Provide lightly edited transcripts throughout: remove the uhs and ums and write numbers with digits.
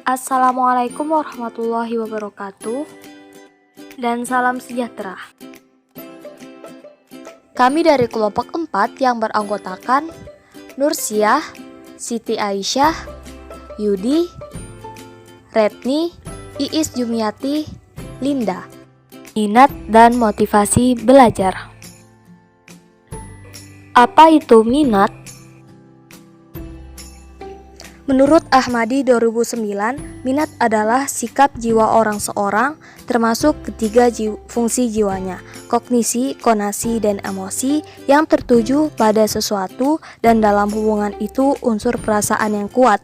Assalamualaikum warahmatullahi wabarakatuh, dan salam sejahtera. Kami dari kelompok 4 yang beranggotakan Nursiah, Siti Aisyah, Yudi, Retni, Iis Jumiati, Linda. Minat dan motivasi belajar. Apa itu minat? Menurut Ahmadi 2009, minat adalah sikap jiwa orang seorang, termasuk ketiga fungsi jiwanya, kognisi, konasi, dan emosi yang tertuju pada sesuatu, dan dalam hubungan itu unsur perasaan yang kuat.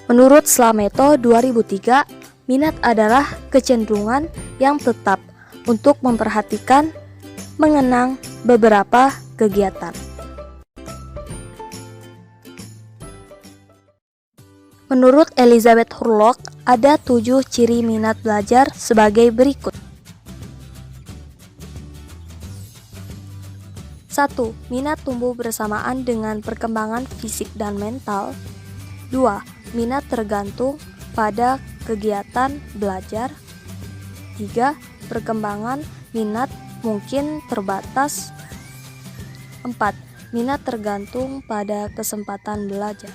Menurut Slameto 2003, minat adalah kecenderungan yang tetap untuk memperhatikan, mengenang beberapa kegiatan. Menurut Elizabeth Hurlock, ada 7 ciri minat belajar sebagai berikut. 1. Minat tumbuh bersamaan dengan perkembangan fisik dan mental. 2. Minat tergantung pada kegiatan belajar. 3. Perkembangan minat mungkin terbatas. 4. Minat tergantung pada kesempatan belajar.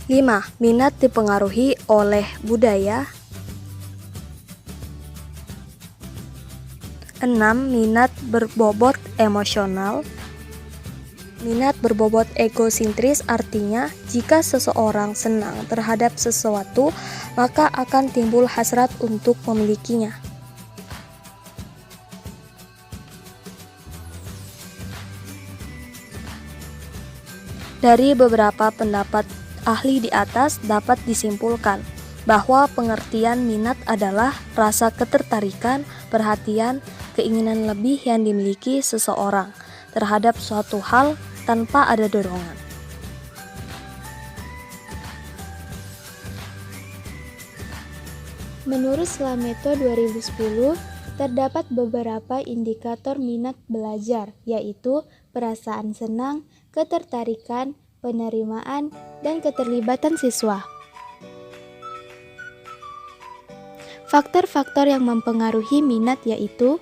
5. Minat dipengaruhi oleh budaya. 6. Minat berbobot emosional. Minat berbobot egosentris artinya jika seseorang senang terhadap sesuatu, maka akan timbul hasrat untuk memilikinya. Dari beberapa pendapat ahli di atas dapat disimpulkan bahwa pengertian minat adalah rasa ketertarikan, perhatian, keinginan lebih yang dimiliki seseorang terhadap suatu hal tanpa ada dorongan. Menurut Slameto 2010, terdapat beberapa indikator minat belajar, yaitu perasaan senang, ketertarikan, penerimaan, dan keterlibatan siswa. Faktor-faktor yang mempengaruhi minat yaitu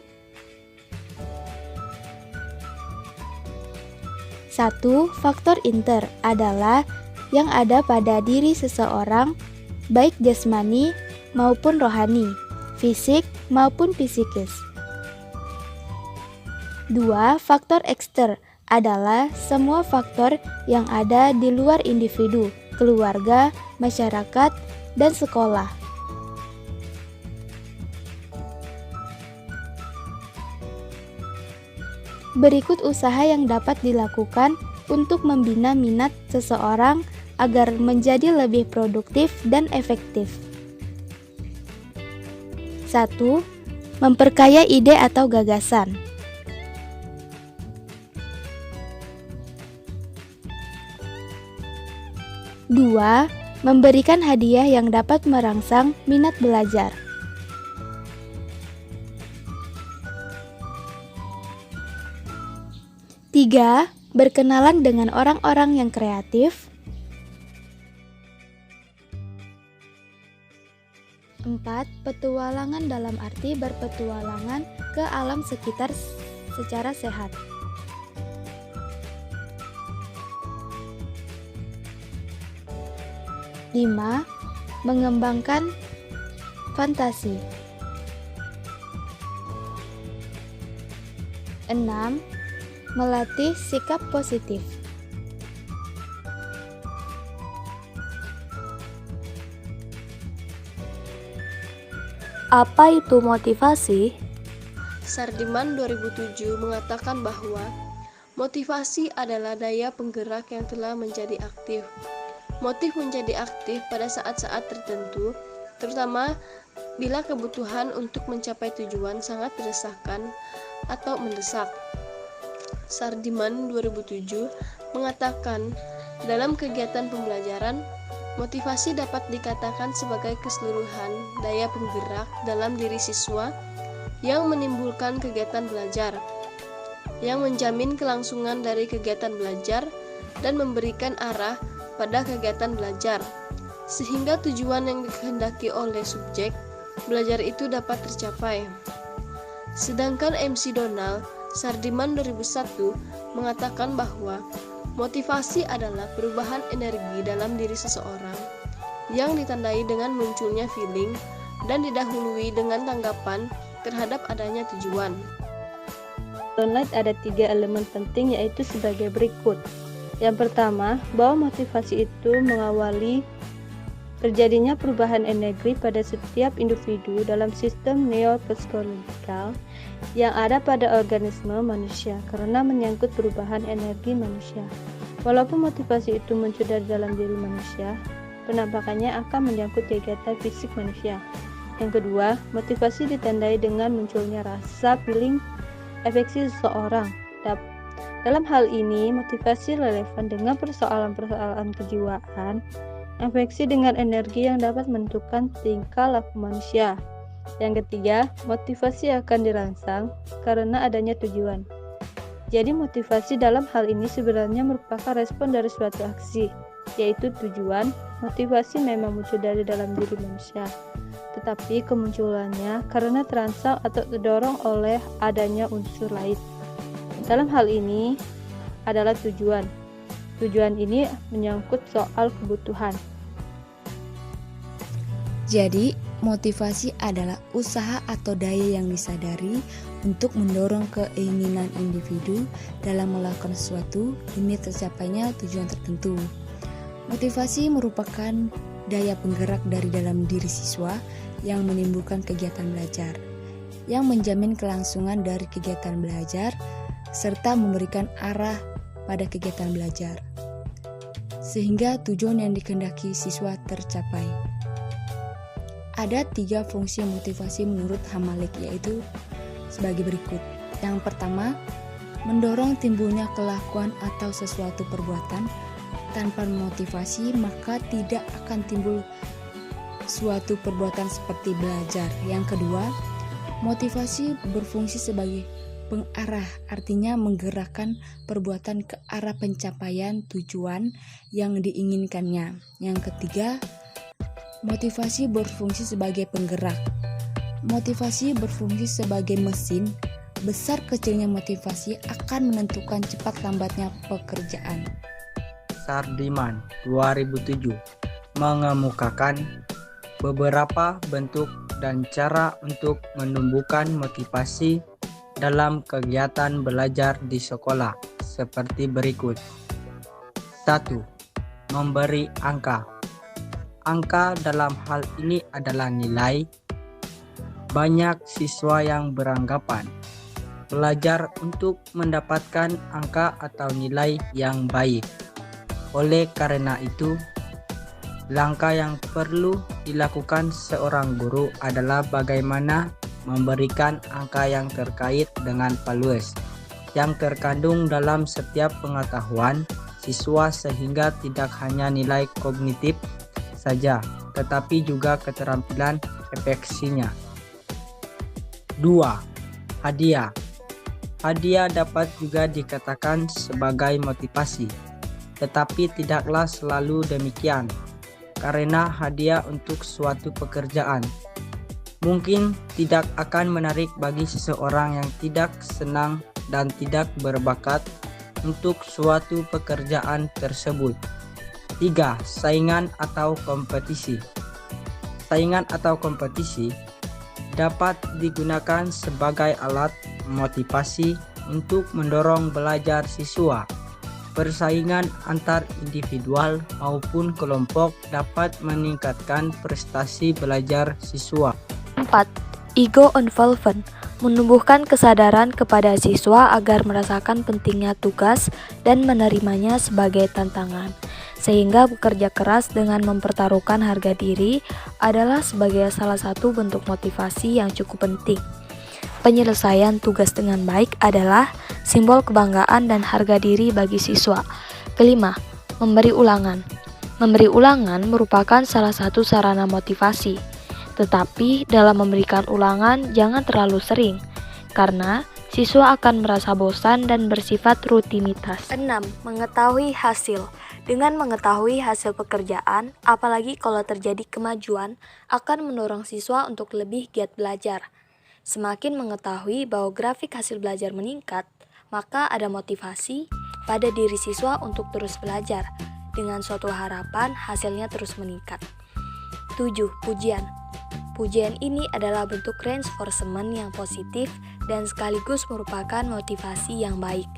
1. Faktor inter adalah yang ada pada diri seseorang, baik jasmani maupun rohani, fisik maupun psikis. 2. Faktor ekster adalah semua faktor yang ada di luar individu, keluarga, masyarakat, dan sekolah. Berikut usaha yang dapat dilakukan untuk membina minat seseorang agar menjadi lebih produktif dan efektif. 1. Memperkaya ide atau gagasan. 2. Memberikan hadiah yang dapat merangsang minat belajar. 3. Berkenalan dengan orang-orang yang kreatif. 4. Petualangan dalam arti berpetualangan ke alam sekitar secara sehat. 5. Mengembangkan fantasi. 6. Melatih sikap positif. Apa itu motivasi? Sardiman 2007 mengatakan bahwa motivasi adalah daya penggerak yang telah menjadi aktif. Motif menjadi aktif pada saat-saat tertentu, terutama bila kebutuhan untuk mencapai tujuan sangat desakan atau mendesak. Sardiman 2007 mengatakan, dalam kegiatan pembelajaran, motivasi dapat dikatakan sebagai keseluruhan daya penggerak dalam diri siswa yang menimbulkan kegiatan belajar, yang menjamin kelangsungan dari kegiatan belajar dan memberikan arah pada kegiatan belajar, sehingga tujuan yang dikehendaki oleh subjek belajar itu dapat tercapai. Sedangkan MC Donald Sardiman 2001 mengatakan bahwa motivasi adalah perubahan energi dalam diri seseorang yang ditandai dengan munculnya feeling dan didahului dengan tanggapan terhadap adanya tujuan. Donald ada 3 elemen penting, yaitu sebagai berikut. Yang pertama, bahwa motivasi itu mengawali terjadinya perubahan energi pada setiap individu dalam sistem neopsikological yang ada pada organisme manusia karena menyangkut perubahan energi manusia. Walaupun motivasi itu muncul dari dalam diri manusia, penampakannya akan menyangkut kegiatan fisik manusia. Yang kedua, motivasi ditandai dengan munculnya rasa feeling afeksi seseorang. Dalam hal ini, motivasi relevan dengan persoalan-persoalan kejiwaan, afeksi dengan energi yang dapat menentukan tingkah laku manusia. Yang ketiga, motivasi akan dirangsang karena adanya tujuan. Jadi motivasi dalam hal ini sebenarnya merupakan respon dari suatu aksi, yaitu tujuan. Motivasi memang muncul dari dalam diri manusia, tetapi kemunculannya karena terangsang atau terdorong oleh adanya unsur lain. Dalam hal ini adalah tujuan. Tujuan ini menyangkut soal kebutuhan. Jadi, motivasi adalah usaha atau daya yang disadari untuk mendorong keinginan individu dalam melakukan sesuatu demi tercapainya tujuan tertentu. Motivasi merupakan daya penggerak dari dalam diri siswa yang menimbulkan kegiatan belajar, yang menjamin kelangsungan dari kegiatan belajar, serta memberikan arah pada kegiatan belajar, sehingga tujuan yang dikehendaki siswa tercapai. Ada 3 fungsi motivasi menurut Hamalik, yaitu sebagai berikut. Yang pertama, mendorong timbulnya kelakuan atau sesuatu perbuatan. Tanpa motivasi, maka tidak akan timbul suatu perbuatan seperti belajar. Yang kedua, motivasi berfungsi sebagai pengarah, artinya menggerakkan perbuatan ke arah pencapaian tujuan yang diinginkannya. Yang ketiga, motivasi berfungsi sebagai penggerak. Motivasi berfungsi sebagai mesin. Besar kecilnya motivasi akan menentukan cepat lambatnya pekerjaan. Sardiman 2007 mengemukakan beberapa bentuk dan cara untuk menumbuhkan motivasi dalam kegiatan belajar di sekolah seperti berikut. 1. Memberi angka. Angka dalam hal ini adalah nilai. Banyak siswa yang beranggapan belajar untuk mendapatkan angka atau nilai yang baik. Oleh karena itu, langkah yang perlu dilakukan seorang guru adalah bagaimana memberikan angka yang terkait dengan values yang terkandung dalam setiap pengetahuan siswa sehingga tidak hanya nilai kognitif saja, tetapi juga keterampilan refleksinya. 2. Hadiah. Hadiah dapat juga dikatakan sebagai motivasi, tetapi tidaklah selalu demikian, karena hadiah untuk suatu pekerjaan mungkin tidak akan menarik bagi seseorang yang tidak senang dan tidak berbakat untuk suatu pekerjaan tersebut. 3. Saingan atau kompetisi. Saingan atau kompetisi dapat digunakan sebagai alat motivasi untuk mendorong belajar siswa. Persaingan antar individual maupun kelompok dapat meningkatkan prestasi belajar siswa. 4. Ego involvement menumbuhkan kesadaran kepada siswa agar merasakan pentingnya tugas dan menerimanya sebagai tantangan, sehingga bekerja keras dengan mempertaruhkan harga diri adalah sebagai salah satu bentuk motivasi yang cukup penting. Penyelesaian tugas dengan baik adalah simbol kebanggaan dan harga diri bagi siswa. Kelima, memberi ulangan. Memberi ulangan merupakan salah satu sarana motivasi. Tetapi dalam memberikan ulangan jangan terlalu sering, karena Siswa akan merasa bosan dan bersifat rutinitas. 6. Mengetahui hasil. Dengan mengetahui hasil pekerjaan, apalagi kalau terjadi kemajuan, akan mendorong siswa untuk lebih giat belajar. Semakin mengetahui bahwa grafik hasil belajar meningkat, maka ada motivasi pada diri siswa untuk terus belajar, dengan suatu harapan hasilnya terus meningkat. 7. Pujian. Pujian ini adalah bentuk reinforcement yang positif dan sekaligus merupakan motivasi yang baik.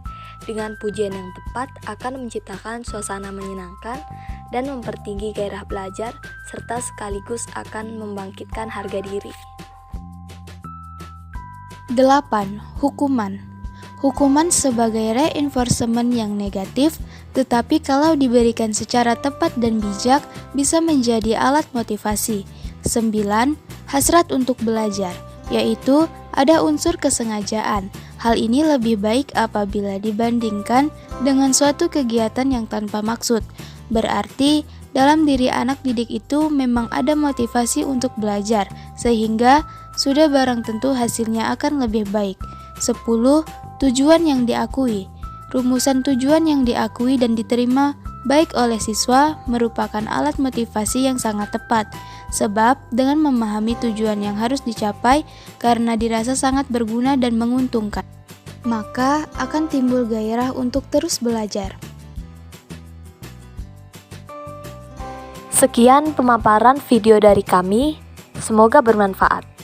Dengan pujian yang tepat akan menciptakan suasana menyenangkan dan mempertinggi gairah belajar serta sekaligus akan membangkitkan harga diri. 8. Hukuman. Hukuman sebagai reinforcement yang negatif, tetapi kalau diberikan secara tepat dan bijak bisa menjadi alat motivasi. 9. Hasrat untuk belajar, yaitu ada unsur kesengajaan. Hal ini lebih baik apabila dibandingkan dengan suatu kegiatan yang tanpa maksud. Berarti dalam diri anak didik itu memang ada motivasi untuk belajar, sehingga sudah barang tentu hasilnya akan lebih baik. 10. Tujuan yang diakui. Rumusan tujuan yang diakui dan diterima baik oleh siswa merupakan alat motivasi yang sangat tepat, sebab dengan memahami tujuan yang harus dicapai karena dirasa sangat berguna dan menguntungkan, maka akan timbul gairah untuk terus belajar. Sekian pemaparan video dari kami, semoga bermanfaat.